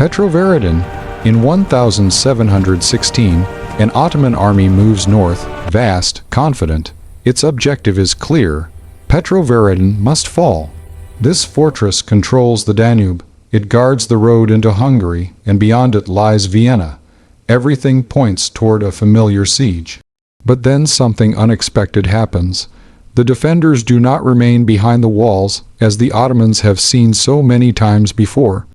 Petrovaradin. In 1716, an Ottoman army moves north, vast, confident. Its objective is clear. Petrovaradin must fall. This fortress controls the Danube. It guards the road into Hungary, and beyond it lies Vienna. Everything points toward a familiar siege. But then something unexpected happens. The defenders do not remain behind the walls, as the Ottomans have seen so many times before.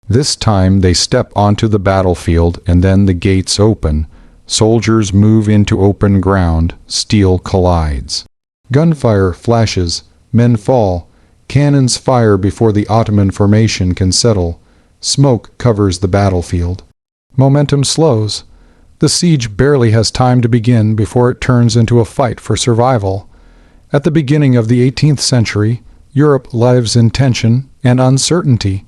This time they step onto the battlefield, and then the gates open. Soldiers move into open ground. Steel collides. Gunfire flashes. Men fall. Cannons fire before the Ottoman formation can settle. Smoke covers the battlefield. Momentum slows. The siege barely has time to begin before it turns into a fight for survival. At the beginning of the 18th century, Europe lives in tension and uncertainty.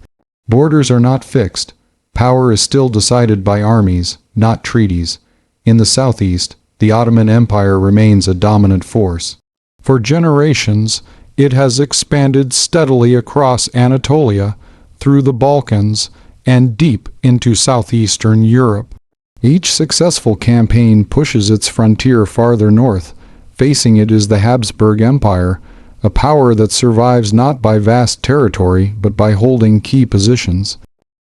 Borders are not fixed. Power is still decided by armies, not treaties. In the southeast, the Ottoman Empire remains a dominant force. For generations, it has expanded steadily across Anatolia, through the Balkans, and deep into southeastern Europe. Each successful campaign pushes its frontier farther north. Facing it is the Habsburg Empire, a power that survives not by vast territory but by holding key positions.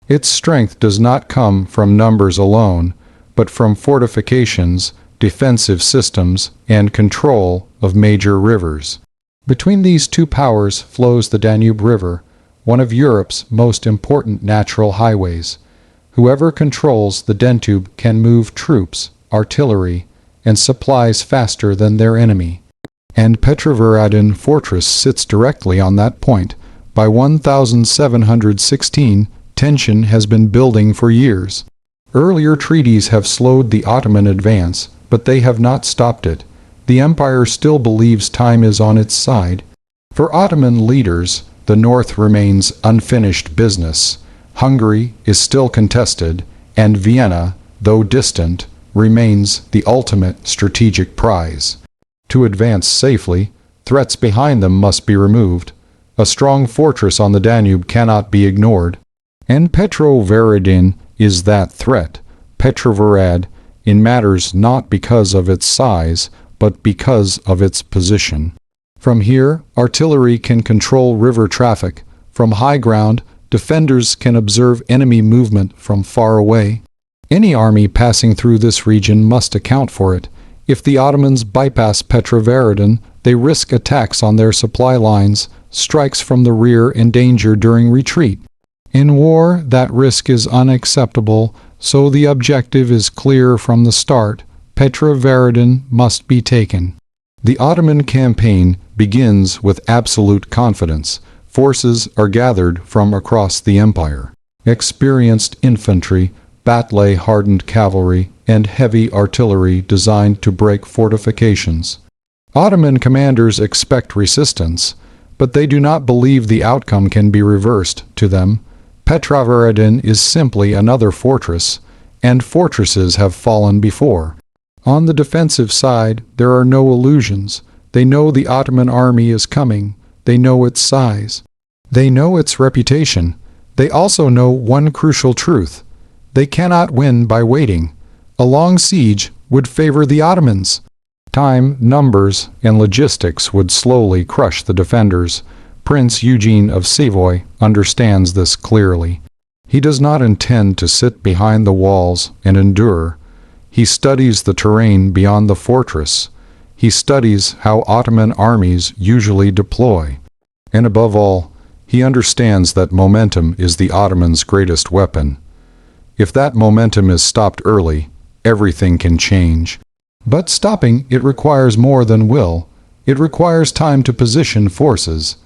Its strength does not come from numbers alone, but from fortifications, defensive systems, and control of major rivers. Between these two powers flows the Danube River, one of Europe's most important natural highways. Whoever controls the Danube can move troops, artillery, and supplies faster than their enemy. And Petrovaradin fortress sits directly on that point. By 1716, tension has been building for years. Earlier treaties have slowed the Ottoman advance, but they have not stopped it. The empire still believes time is on its side. For Ottoman leaders, the north remains unfinished business. Hungary is still contested, and Vienna, though distant, remains the ultimate strategic prize. To advance safely, threats behind them must be removed. A strong fortress on the Danube cannot be ignored. And Petrovaradin is that threat. Petrovarad matters not because of its size, but because of its position. From here, artillery can control river traffic. From high ground, defenders can observe enemy movement from far away. Any army passing through this region must account for it. If the Ottomans bypass Petrovaradin, they risk attacks on their supply lines, strikes from the rear, and danger during retreat. In war, that risk is unacceptable, so the objective is clear from the start. Petrovaradin must be taken. The Ottoman campaign begins with absolute confidence. Forces are gathered from across the empire. Experienced infantry, battle-hardened cavalry, and heavy artillery designed to break fortifications. Ottoman commanders expect resistance, but they do not believe the outcome can be reversed to them. Petrovaradin is simply another fortress, and fortresses have fallen before. On the defensive side, there are no illusions. They know the Ottoman army is coming. They know its size. They know its reputation. They also know one crucial truth. They cannot win by waiting. A long siege would favor the Ottomans. Time, numbers, and logistics would slowly crush the defenders. Prince Eugene of Savoy understands this clearly. He does not intend to sit behind the walls and endure. He studies the terrain beyond the fortress. He studies how Ottoman armies usually deploy. And above all, he understands that momentum is the Ottomans' greatest weapon. If that momentum is stopped early, everything can change. But stopping it requires more than will. It requires time to position forces.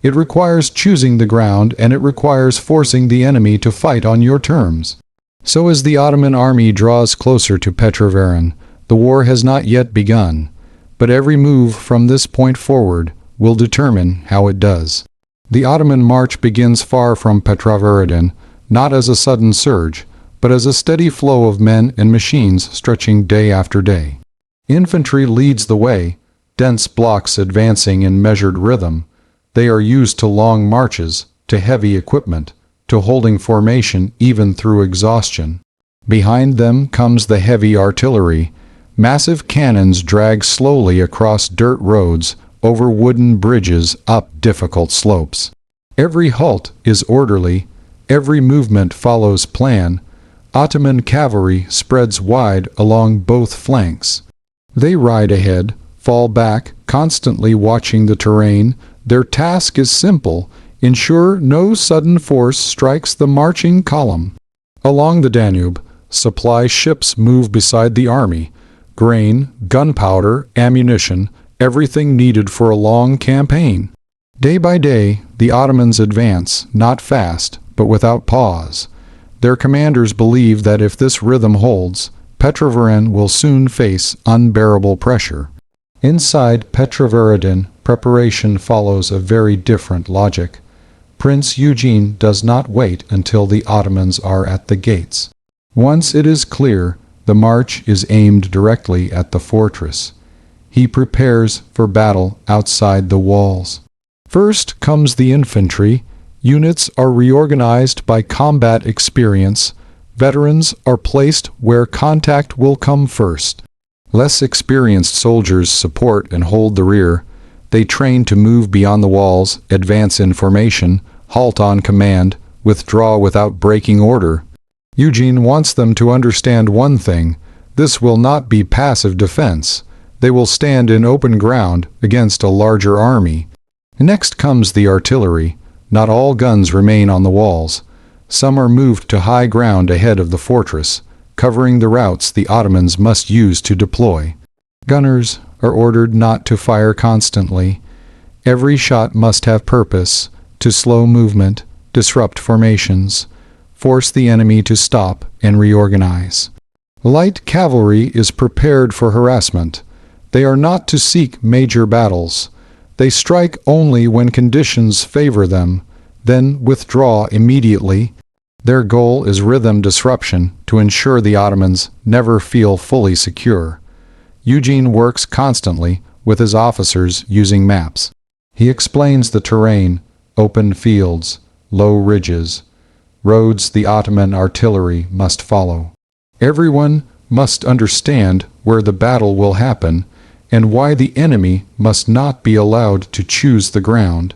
It requires choosing the ground, and it requires forcing the enemy to fight on your terms. So as the Ottoman army draws closer to Petrovaradin, the war has not yet begun. But every move from this point forward will determine how it does. The Ottoman march begins far from Petrovaradin, not as a sudden surge, but as a steady flow of men and machines stretching day after day. Infantry leads the way, dense blocks advancing in measured rhythm. They are used to long marches, to heavy equipment, to holding formation even through exhaustion. Behind them comes the heavy artillery. Massive cannons drag slowly across dirt roads, over wooden bridges, up difficult slopes. Every halt is orderly, every movement follows plan. Ottoman cavalry spreads wide along both flanks. They ride ahead, fall back, constantly watching the terrain. Their task is simple: ensure no sudden force strikes the marching column. Along the Danube, supply ships move beside the army. Grain, gunpowder, ammunition, everything needed for a long campaign. Day by day, the Ottomans advance, not fast, but without pause. Their commanders believe that if this rhythm holds, Petrovaradin will soon face unbearable pressure. Inside Petrovaradin, preparation follows a very different logic. Prince Eugene does not wait until the Ottomans are at the gates. Once it is clear, the march is aimed directly at the fortress. He prepares for battle outside the walls. First comes the infantry. Units are reorganized by combat experience. Veterans are placed where contact will come first. Less experienced soldiers support and hold the rear. They train to move beyond the walls, advance in formation, halt on command, withdraw without breaking order. Eugene wants them to understand one thing: this will not be passive defense. They will stand in open ground against a larger army. Next comes the artillery. Not all guns remain on the walls. Some are moved to high ground ahead of the fortress, covering the routes the Ottomans must use to deploy. Gunners are ordered not to fire constantly. Every shot must have purpose: to slow movement, disrupt formations, force the enemy to stop and reorganize. Light cavalry is prepared for harassment. They are not to seek major battles. They strike only when conditions favor them, then withdraw immediately. Their goal is rhythm disruption to ensure the Ottomans never feel fully secure. Eugene works constantly with his officers using maps. He explains the terrain: open fields, low ridges, roads the Ottoman artillery must follow. Everyone must understand where the battle will happen and why the enemy must not be allowed to choose the ground.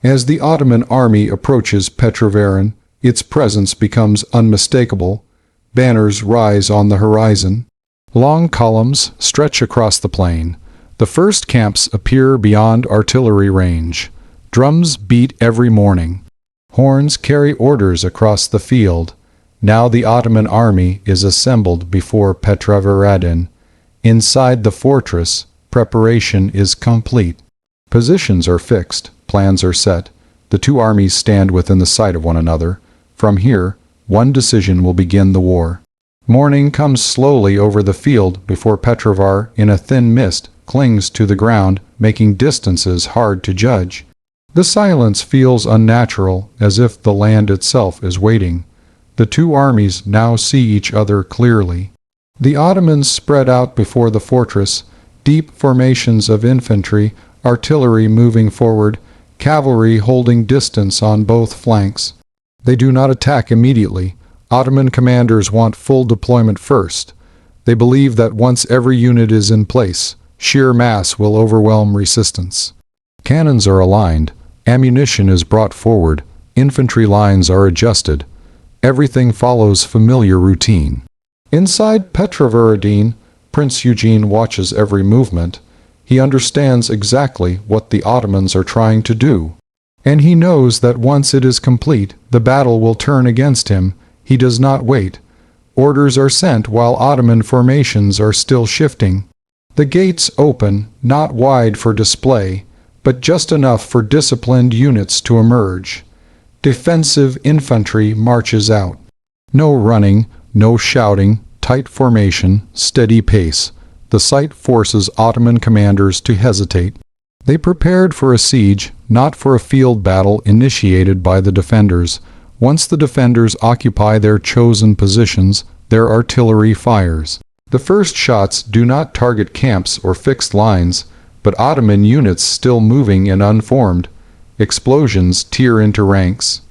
As the Ottoman army approaches Petrovaradin, its presence becomes unmistakable. Banners rise on the horizon. Long columns stretch across the plain. The first camps appear beyond artillery range. Drums beat every morning. Horns carry orders across the field. Now the Ottoman army is assembled before Petrovaradin. Inside the fortress, preparation is complete. Positions are fixed, plans are set. The two armies stand within the sight of one another. From here, one decision will begin the war. Morning comes slowly over the field before Petrovar, in a thin mist, clings to the ground, making distances hard to judge. The silence feels unnatural, as if the land itself is waiting. The two armies now see each other clearly. The Ottomans spread out before the fortress, deep formations of infantry, artillery moving forward, cavalry holding distance on both flanks. They do not attack immediately. Ottoman commanders want full deployment first. They believe that once every unit is in place, sheer mass will overwhelm resistance. Cannons are aligned. Ammunition is brought forward. Infantry lines are adjusted. Everything follows familiar routine. Inside Petrovaradin, Prince Eugene watches every movement. He understands exactly what the Ottomans are trying to do. And he knows that once it is complete, the battle will turn against him. He does not wait. Orders are sent while Ottoman formations are still shifting. The gates open, not wide for display, but just enough for disciplined units to emerge. Defensive infantry marches out. No running, no shouting, tight formation, steady pace. The sight forces Ottoman commanders to hesitate. They prepared for a siege, not for a field battle initiated by the defenders. Once the defenders occupy their chosen positions, their artillery fires. The first shots do not target camps or fixed lines, but Ottoman units still moving and unformed. Explosions tear into ranks.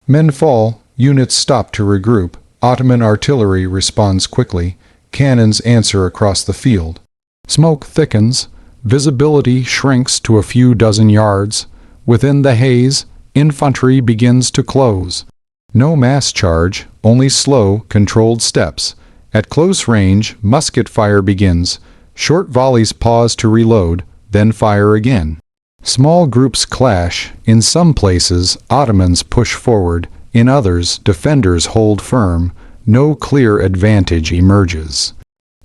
Men fall, Units stop to regroup. Ottoman artillery responds quickly. Cannons answer across the field. Smoke thickens. Visibility shrinks to a few dozen yards. Within the haze, infantry begins to close. No mass charge, only slow, controlled steps. At close range, musket fire begins. Short volleys pause to reload, then fire again. Small groups clash. In some places, Ottomans push forward. In others, defenders hold firm. No clear advantage emerges.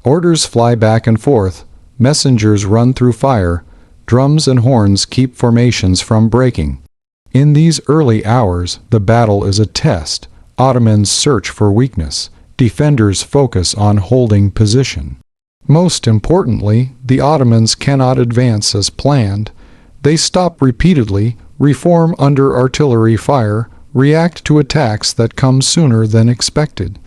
Orders fly back and forth. Messengers run through fire. Drums and horns keep formations from breaking. In these early hours, the battle is a test. Ottomans search for weakness. Defenders focus on holding position. Most importantly, the Ottomans cannot advance as planned. They stop repeatedly, reform under artillery fire, react to attacks that come sooner than expected.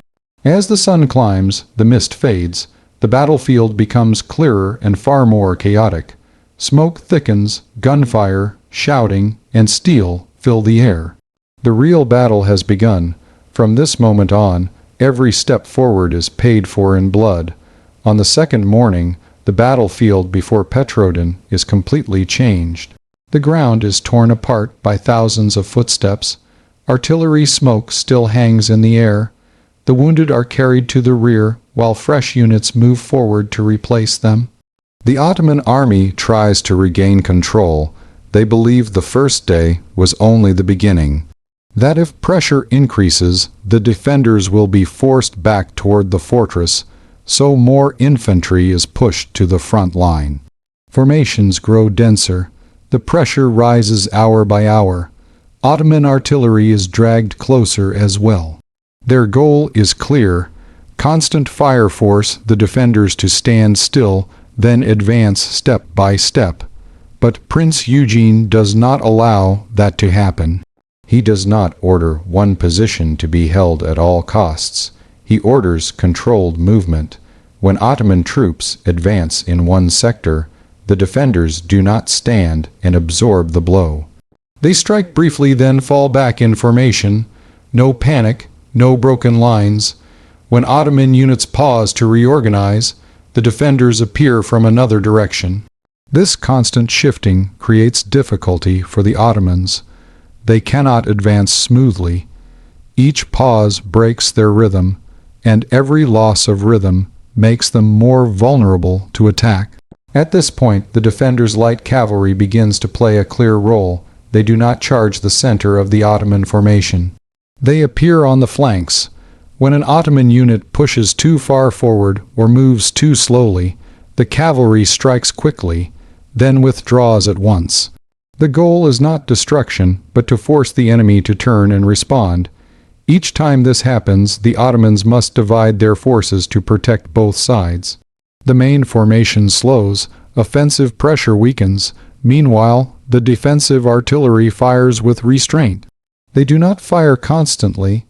As the sun climbs, the mist fades. The battlefield becomes clearer and far more chaotic. Smoke thickens, gunfire, shouting, and steel fill the air. The real battle has begun. From this moment on, every step forward is paid for in blood. On the second morning, the battlefield before Petrovaradin is completely changed. The ground is torn apart by thousands of footsteps. Artillery smoke still hangs in the air. The wounded are carried to the rear, while fresh units move forward to replace them. The Ottoman army tries to regain control. They believe the first day was only the beginning. That if pressure increases, the defenders will be forced back toward the fortress, so more infantry is pushed to the front line. Formations grow denser. The pressure rises hour by hour. Ottoman artillery is dragged closer as well. Their goal is clear. Constant fire force the defenders to stand still, then advance step by step. But Prince Eugene does not allow that to happen. He does not order one position to be held at all costs. He orders controlled movement. When Ottoman troops advance in one sector, the defenders do not stand and absorb the blow. They strike briefly, then fall back in formation. No panic, no broken lines. When Ottoman units pause to reorganize, the defenders appear from another direction. This constant shifting creates difficulty for the Ottomans. They cannot advance smoothly. Each pause breaks their rhythm, and every loss of rhythm makes them more vulnerable to attack. At this point, the defenders' light cavalry begins to play a clear role. They do not charge the center of the Ottoman formation. They appear on the flanks. When an Ottoman unit pushes too far forward or moves too slowly, the cavalry strikes quickly, then withdraws at once. The goal is not destruction, but to force the enemy to turn and respond. Each time this happens, the Ottomans must divide their forces to protect both sides. The main formation slows, offensive pressure weakens. Meanwhile, the defensive artillery fires with restraint. They do not fire constantly.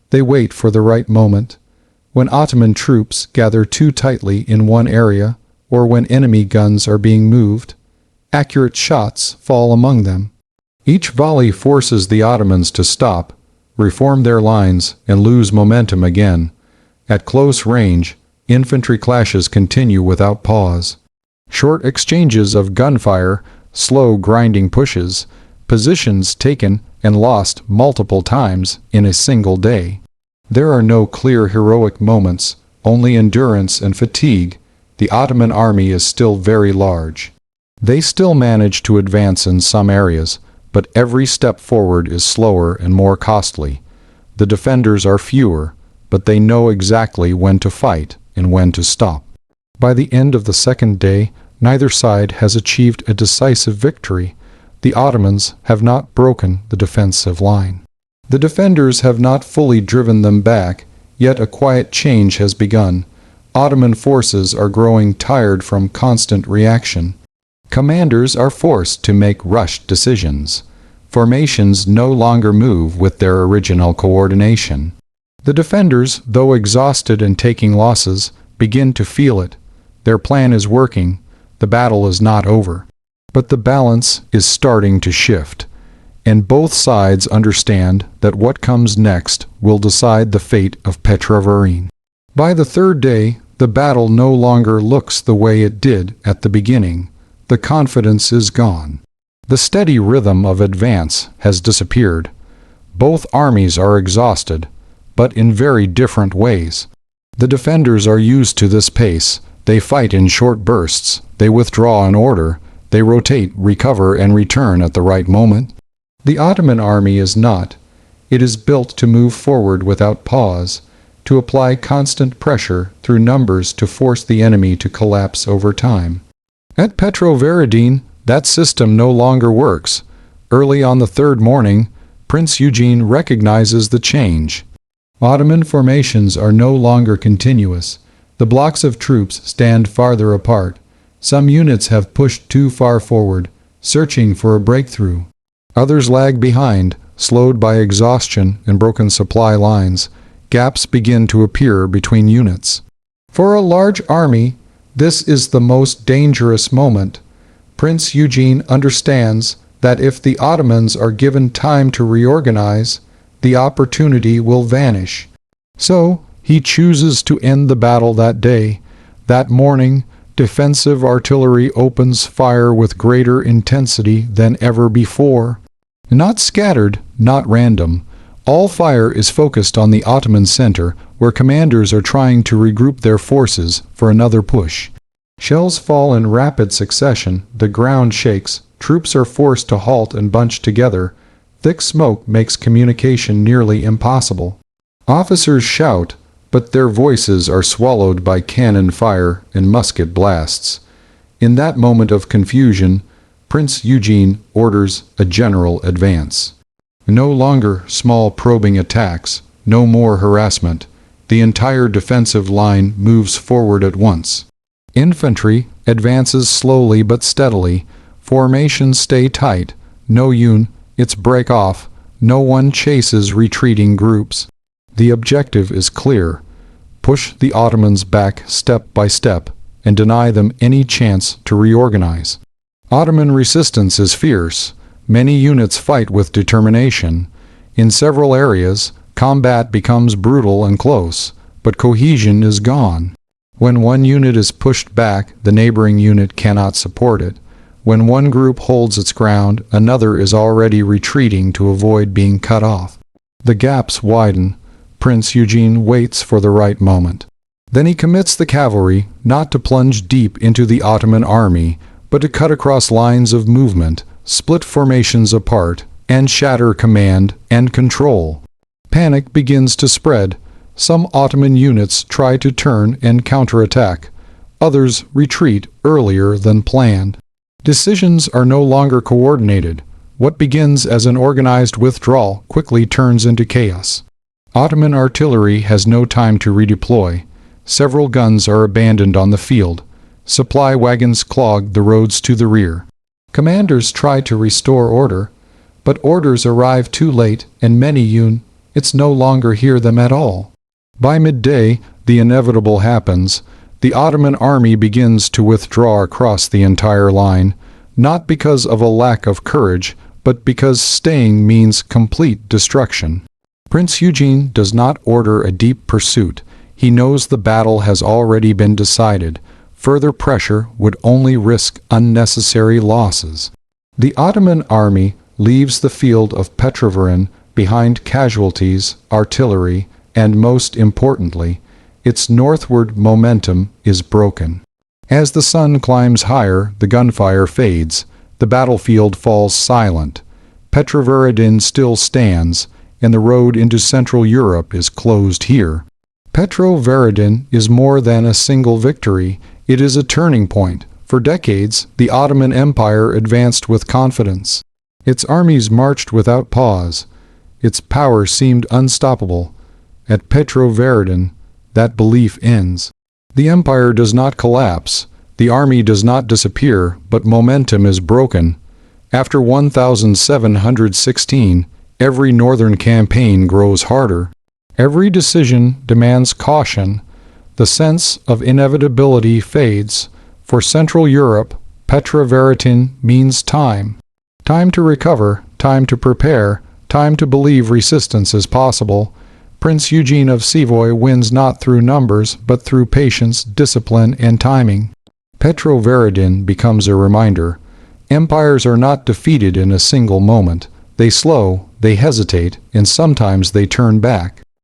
They wait for the right moment. When Ottoman troops gather too tightly in one area, or when enemy guns are being moved, accurate shots fall among them. Each volley forces the Ottomans to stop, reform their lines, and lose momentum again. At close range, infantry clashes continue without pause. Short exchanges of gunfire, slow grinding pushes, positions taken and lost multiple times in a single day. There are no clear heroic moments, only endurance and fatigue. The Ottoman army is still very large. They still manage to advance in some areas, but every step forward is slower and more costly. The defenders are fewer, but they know exactly when to fight and when to stop. By the end of the second day, neither side has achieved a decisive victory. The Ottomans have not broken the defensive line. The defenders have not fully driven them back, yet a quiet change has begun. Ottoman forces are growing tired from constant reaction. Commanders are forced to make rushed decisions. Formations no longer move with their original coordination. The defenders, though exhausted and taking losses, begin to feel it. Their plan is working. The battle is not over. But the balance is starting to shift. and both sides understand that what comes next will decide the fate of Petrovaradin. By the third day, the battle no longer looks the way it did at the beginning. The confidence is gone. The steady rhythm of advance has disappeared. Both armies are exhausted, but in very different ways. The defenders are used to this pace. They fight in short bursts. They withdraw in order. They rotate, recover, and return at the right moment. The Ottoman army is not. It is built to move forward without pause, to apply constant pressure through numbers to force the enemy to collapse over time. At Petrovaradin, that system no longer works. Early on the third morning, Prince Eugene recognizes the change. Ottoman formations are no longer continuous. The blocks of troops stand farther apart. Some units have pushed too far forward, searching for a breakthrough. Others lag behind, slowed by exhaustion and broken supply lines. Gaps begin to appear between units. For a large army, this is the most dangerous moment. Prince Eugene understands that if the Ottomans are given time to reorganize, the opportunity will vanish. So, he chooses to end the battle that day. That morning, defensive artillery opens fire with greater intensity than ever before. Not scattered, not random. All fire is focused on the Ottoman center, where commanders are trying to regroup their forces for another push. Shells fall in rapid succession, the ground shakes, troops are forced to halt and bunch together. Thick smoke makes communication nearly impossible. Officers shout, but their voices are swallowed by cannon fire and musket blasts. In that moment of confusion, Prince Eugene orders a general advance. No longer small probing attacks, no more harassment. The entire defensive line moves forward at once. Infantry advances slowly but steadily. Formations stay tight. No units break off. No one chases retreating groups. The objective is clear. Push the Ottomans back step by step and deny them any chance to reorganize. Ottoman resistance is fierce. Many units fight with determination. In several areas, combat becomes brutal and close, but cohesion is gone. When one unit is pushed back, the neighboring unit cannot support it. When one group holds its ground, another is already retreating to avoid being cut off. The gaps widen. Prince Eugene waits for the right moment. Then he commits the cavalry, not to plunge deep into the Ottoman army, but to cut across lines of movement, split formations apart, and shatter command and control. Panic begins to spread. Some Ottoman units try to turn and counterattack. Others retreat earlier than planned. Decisions are no longer coordinated. What begins as an organized withdrawal quickly turns into chaos. Ottoman artillery has no time to redeploy. Several guns are abandoned on the field. Supply wagons clog the roads to the rear. Commanders try to restore order, but orders arrive too late and many units no longer hear them at all. By midday, the inevitable happens. The Ottoman army begins to withdraw across the entire line, not because of a lack of courage, but because staying means complete destruction. Prince Eugene does not order a deep pursuit. He knows the battle has already been decided. Further pressure would only risk unnecessary losses. The Ottoman army leaves the field of Petrovaradin behind casualties, artillery, and most importantly, its northward momentum is broken. As the sun climbs higher, the gunfire fades. The battlefield falls silent. Petrovaradin still stands, and the road into Central Europe is closed here. Petrovaradin is more than a single victory. It is a turning point. For decades, the Ottoman Empire advanced with confidence. Its armies marched without pause. Its power seemed unstoppable. At Petrovaradin, that belief ends. The empire does not collapse. The army does not disappear, but momentum is broken. After 1716, every northern campaign grows harder. Every decision demands caution. The sense of inevitability fades. For Central Europe, Petrovaradin means time. Time to recover, time to prepare, time to believe resistance is possible. Prince Eugene of Savoy wins not through numbers but through patience, discipline, and timing. Petrovaradin becomes a reminder. Empires are not defeated in a single moment. They slow, they hesitate, and sometimes they turn back.